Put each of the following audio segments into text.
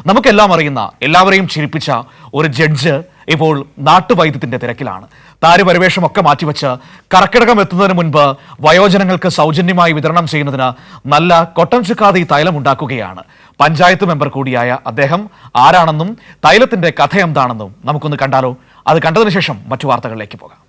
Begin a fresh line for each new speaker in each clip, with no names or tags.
നമുക്കെല്ലാം അറിയുന്ന എല്ലാവരെയും ചിരിപ്പിച്ച ഒരു ജഡ്ജ് ഇപ്പോൾ നാട്ടുവൈദ്യത്തിന്റെ തിരക്കിലാണ്. താരപരിവേഷമൊക്കെ മാറ്റിവെച്ച് കർക്കിടകം എത്തുന്നതിന് മുൻപ് വയോജനങ്ങൾക്ക് സൗജന്യമായി വിതരണം ചെയ്യുന്നതിന് നല്ല കൊട്ടൻ ചുക്കാദി തൈലം ഉണ്ടാക്കുകയാണ്. പഞ്ചായത്ത് മെമ്പർ കൂടിയായ അദ്ദേഹം ആരാണെന്നും തൈലത്തിന്റെ കഥ എന്താണെന്നും നമുക്കൊന്ന് കണ്ടാലോ? അത് കണ്ടതിന് ശേഷം മറ്റു വാർത്തകളിലേക്ക് പോകാം.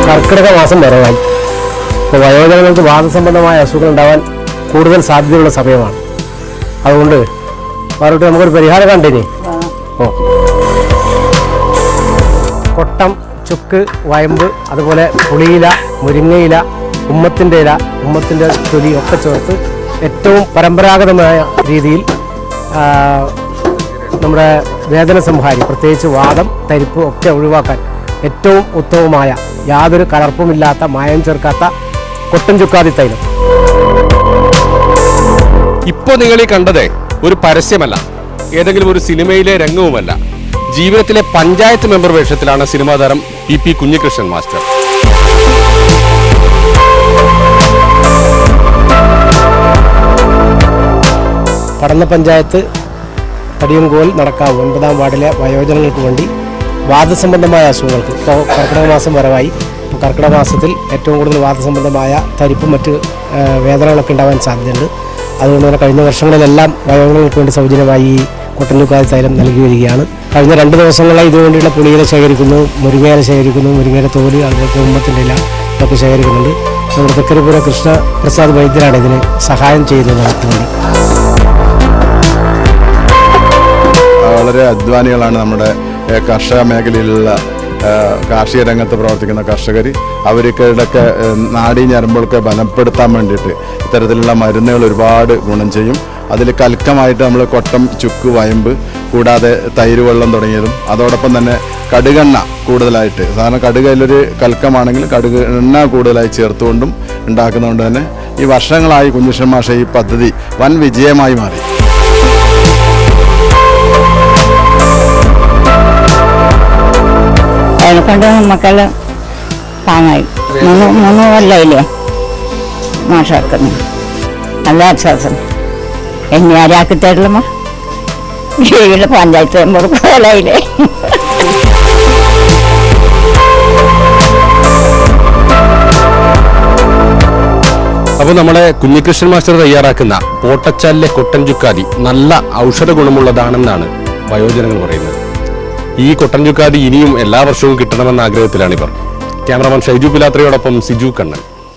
കർക്കിടക മാസം വരവായി. ഇപ്പോൾ വയോജനങ്ങൾക്ക് വാദസംബന്ധമായ അസുഖങ്ങൾ ഉണ്ടാവാൻ കൂടുതൽ സാധ്യതയുള്ള സമയമാണ്. അതുകൊണ്ട് അവരോട് നമുക്കൊരു പരിഹാരം കണ്ടിനി. കൊട്ടം, ചുക്ക്, വയമ്പ്, അതുപോലെ പുളിയില, മുരിങ്ങയില, ഉമ്മത്തിൻ്റെ ഇല, ഉമ്മത്തിൻ്റെ തൊലി ഒക്കെ ചേർത്ത് ഏറ്റവും പരമ്പരാഗതമായ രീതിയിൽ നമ്മുടെ വേദന സംഹാരി, പ്രത്യേകിച്ച് വാദം, തരിപ്പ് ഒക്കെ ഒഴിവാക്കാൻ ഏറ്റവും ഉത്തമമായ, യാതൊരു കലർപ്പുമില്ലാത്ത, മായം ചേർക്കാത്ത കൊട്ടൻ ചുക്കാദി തൈലം.
ഇപ്പോൾ നിങ്ങൾ ഈ കണ്ടത് ഒരു പരസ്യമല്ല, ഏതെങ്കിലും ഒരു സിനിമയിലെ രംഗവുമല്ല. ജീവിതത്തിലെ പഞ്ചായത്ത് മെമ്പർ വേഷത്തിലാണ് സിനിമാ താരം PP കുഞ്ഞികൃഷ്ണൻ മാസ്റ്റർ.
പടന്ന പഞ്ചായത്ത് കടിയങ്കോൽ നടക്കാവ് 9-ാം വാർഡിലെ വയോജനങ്ങൾക്ക് വേണ്ടി വാദസംബന്ധമായ അസുഖങ്ങൾക്ക് ഇപ്പോൾ കർക്കിടക മാസം വരവായി. ഇപ്പോൾ കർക്കിടക മാസത്തിൽ ഏറ്റവും കൂടുതൽ വാദസംബന്ധമായ തരിപ്പും മറ്റ് വേദനകളൊക്കെ ഉണ്ടാവാൻ സാധ്യതയുണ്ട്. അതുകൊണ്ട് തന്നെ കഴിഞ്ഞ വർഷങ്ങളിലെല്ലാം വയോജനങ്ങൾക്ക് വേണ്ടി സൗജന്യമായി ഈ കൊട്ടൻ ചുക്കാദി തൈലം നൽകി വരികയാണ്. കഴിഞ്ഞ 2 ദിവസങ്ങളായി ഇതുവേണ്ടിയുള്ള പുളിയില ശേഖരിക്കുന്നു, മുരിങ്ങയില ശേഖരിക്കുന്നു, മുരിങ്ങയില തോല്, അതുപോലെ ഉമ്മത്തിൻ്റെ ഇല ഇതൊക്കെ ശേഖരിക്കുന്നുണ്ട്. നമ്മുടെ തെക്കരപുര കൃഷ്ണപ്രസാദ് വൈദ്യരാണ് ഇതിന് സഹായം ചെയ്യുന്നത് നമുക്ക് വേണ്ടി.
വളരെ അധ്വാനികളാണ് നമ്മുടെ കർഷക മേഖലയിലുള്ള കാർഷിക രംഗത്ത് പ്രവർത്തിക്കുന്ന കർഷകർ. അവർക്കിടയ്ക്ക് നാഡീ ഞരമ്പുകളൊക്കെ ബലപ്പെടുത്താൻ വേണ്ടിയിട്ട് ഇത്തരത്തിലുള്ള മരുന്നുകൾ ഒരുപാട് ഗുണം ചെയ്യും. അതിൽ കൽക്കമായിട്ട് നമ്മൾ കൊട്ടം, ചുക്ക്, വയമ്പ്, കൂടാതെ തൈര് വെള്ളം തുടങ്ങിയതും, അതോടൊപ്പം തന്നെ കടുകെണ്ണ കൂടുതലായിട്ട്, സാധാരണ കടുകയിലൊരു കൽക്കമാണെങ്കിൽ കടുക് എണ്ണ കൂടുതലായി ചേർത്തുകൊണ്ടും ഉണ്ടാക്കുന്നതുകൊണ്ട് തന്നെ ഈ വർഷങ്ങളായി കുഞ്ഞികൃഷ്ണൻ മാഷ് ഈ പദ്ധതി വൻ വിജയമായി മാറി.
അതിനെക്കൊണ്ട് നമുക്കെല്ലാം താങ്ങായി. 3 കൊല്ലമില്ലേ മാഷാക്കുന്നു. നല്ല ആശ്വാസം. എന്നെ ആരാക്കി തരുള്ളൂ ഇവിടെ പഞ്ചായത്ത് മെമ്പർ പോലായില്ലേ.
അപ്പോൾ നമ്മുടെ കുഞ്ഞികൃഷ്ണൻ മാസ്റ്റർ തയ്യാറാക്കുന്ന പോട്ടച്ചാലിലെ കൊട്ടൻ ചുക്കാദി നല്ല ഔഷധ ഗുണമുള്ളതാണെന്നാണ് വയോജനങ്ങൾ പറയുന്നത്. ഈ കൊട്ടൻ ചുക്കാദി ഇനിയും എല്ലാ വർഷവും കിട്ടണമെന്ന ആഗ്രഹത്തിലാണിവർ. ക്യാമറമാൻ ഷൈജു പിലാത്രയോടൊപ്പം സിജു കണ്ണൻ.